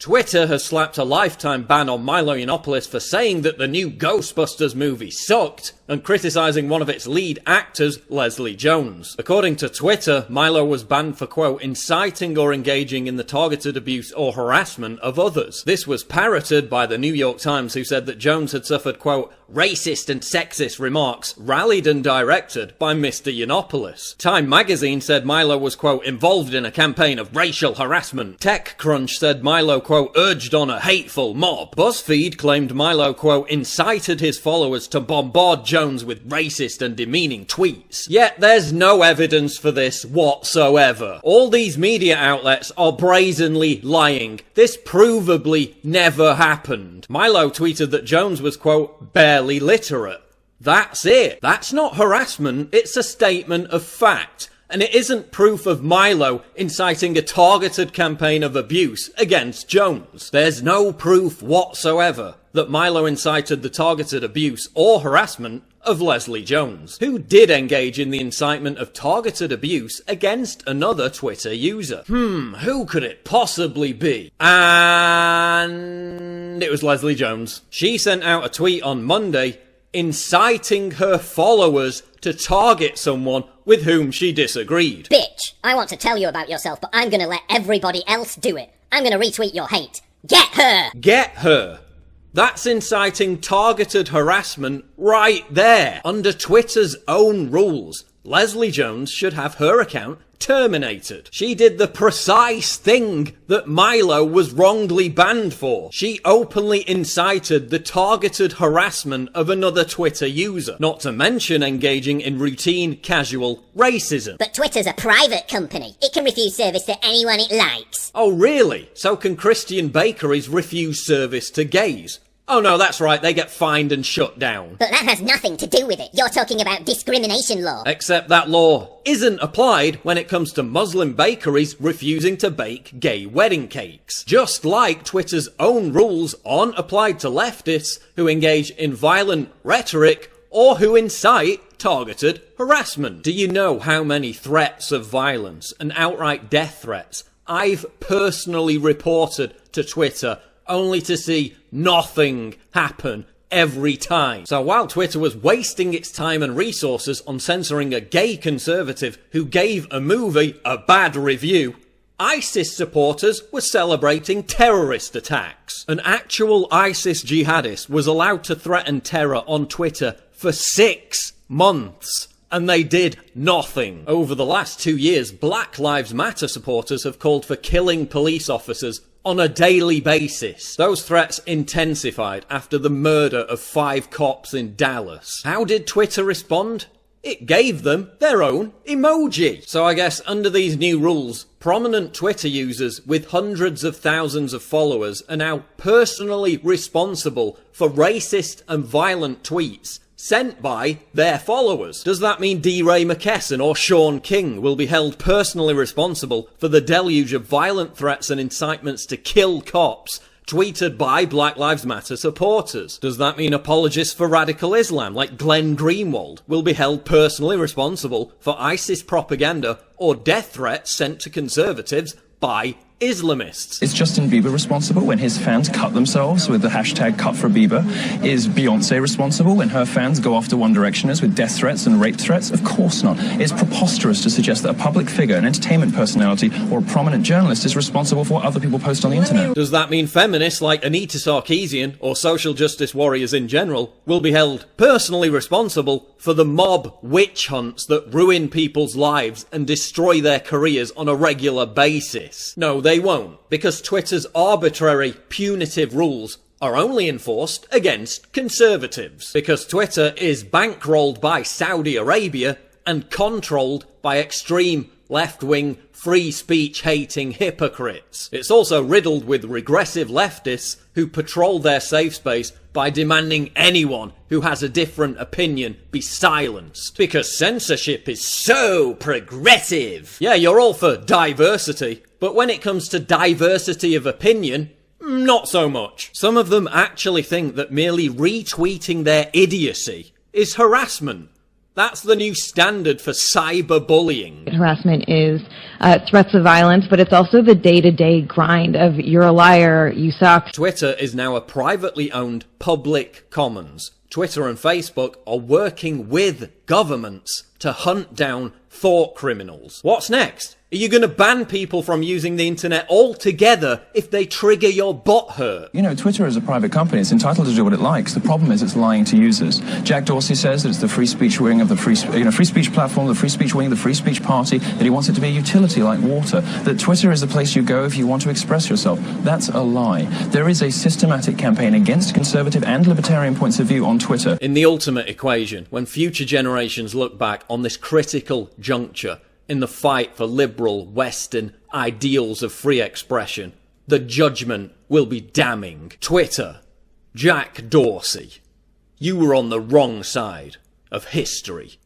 Twitter has slapped a lifetime ban on Milo Yiannopoulos for saying that the new Ghostbusters movie sucked and criticising one of its lead actors, Leslie Jones. According to Twitter, Milo was banned for, quote, inciting or engaging in the targeted abuse or harassment of others. This was parroted by the New York Times, who said that Jones had suffered, quote, racist and sexist remarks rallied and directed by Mr. Yiannopoulos. Time magazine said Milo was, quote, involved in a campaign of racial harassment. TechCrunch said Milo, quote, urged on a hateful mob. BuzzFeed claimed Milo, quote, incited his followers to bombard Jones with racist and demeaning tweets. Yet there's no evidence for this whatsoever. All these media outlets are brazenly lying. This provably never happened. Milo tweeted that Jones was, quote, barely literate. That's it. That's not harassment, it's a statement of fact. And it isn't proof of Milo inciting a targeted campaign of abuse against Jones. There's no proof whatsoever that Milo incited the targeted abuse or harassment of Leslie Jones, who did engage in the incitement of targeted abuse against another Twitter user. Who could it possibly be? And it was Leslie Jones. She sent out a tweet on Monday inciting her followers to target someone with whom she disagreed. Bitch, I want to tell you about yourself, but I'm gonna let everybody else do it. I'm gonna retweet your hate. Get her! Get her! That's inciting targeted harassment right there. Under Twitter's own rules, Leslie Jones should have her account terminated. She did the precise thing that Milo was wrongly banned for. She openly incited the targeted harassment of another Twitter user, not to mention engaging in routine, casual racism. But Twitter's a private company. It can refuse service to anyone it likes. Oh really? So can Christian bakeries refuse service to gays? Oh no, that's right, they get fined and shut down. But that has nothing to do with it. You're talking about discrimination law. Except that law isn't applied when it comes to Muslim bakeries refusing to bake gay wedding cakes. Just like Twitter's own rules aren't applied to leftists who engage in violent rhetoric or who incite targeted harassment. Do you know how many threats of violence and outright death threats I've personally reported to Twitter only to see nothing happen every time? So while Twitter was wasting its time and resources on censoring a gay conservative who gave a movie a bad review, ISIS supporters were celebrating terrorist attacks. An actual ISIS jihadist was allowed to threaten terror on Twitter for 6 months. And they did nothing. Over the last 2 years, Black Lives Matter supporters have called for killing police officers on a daily basis. Those threats intensified after the murder of 5 cops in Dallas. How did Twitter respond? It gave them their own emoji. So I guess under these new rules, prominent Twitter users with hundreds of thousands of followers are now personally responsible for racist and violent tweets sent by their followers. Does that mean D. Ray McKesson or Sean King will be held personally responsible for the deluge of violent threats and incitements to kill cops tweeted by Black Lives Matter supporters? Does that mean apologists for radical Islam like Glenn Greenwald will be held personally responsible for ISIS propaganda or death threats sent to conservatives by Islamists? Is Justin Bieber responsible when his fans cut themselves with the hashtag #CutForBieber? Is Beyonce responsible when her fans go after One Directioners with death threats and rape threats? Of course not. It's preposterous to suggest that a public figure, an entertainment personality, or a prominent journalist is responsible for what other people post on the internet. Does that mean feminists like Anita Sarkeesian or social justice warriors in general will be held personally responsible for the mob witch hunts that ruin people's lives and destroy their careers on a regular basis? No, they won't, because Twitter's arbitrary, punitive rules are only enforced against conservatives. Because Twitter is bankrolled by Saudi Arabia and controlled by extreme left-wing, free speech-hating hypocrites. It's also riddled with regressive leftists who patrol their safe space by demanding anyone who has a different opinion be silenced. Because censorship is so progressive. Yeah, you're all for diversity, but when it comes to diversity of opinion, not so much. Some of them actually think that merely retweeting their idiocy is harassment. That's the new standard for cyberbullying. Harassment is threats of violence, but it's also the day-to-day grind of you're a liar, you suck. Twitter is now a privately owned public commons. Twitter and Facebook are working with governments to hunt down thought criminals. What's next? Are you going to ban people from using the internet altogether if they trigger your butthurt? You know, Twitter is a private company. It's entitled to do what it likes. The problem is it's lying to users. Jack Dorsey says that it's the free speech wing of the free speech platform, the free speech wing of the free speech party, that he wants it to be a utility like water, that Twitter is the place you go if you want to express yourself. That's a lie. There is a systematic campaign against conservative and libertarian points of view on Twitter. In the ultimate equation, when future generations look back on this critical juncture in the fight for liberal Western ideals of free expression, the judgment will be damning. Twitter, Jack Dorsey, you were on the wrong side of history.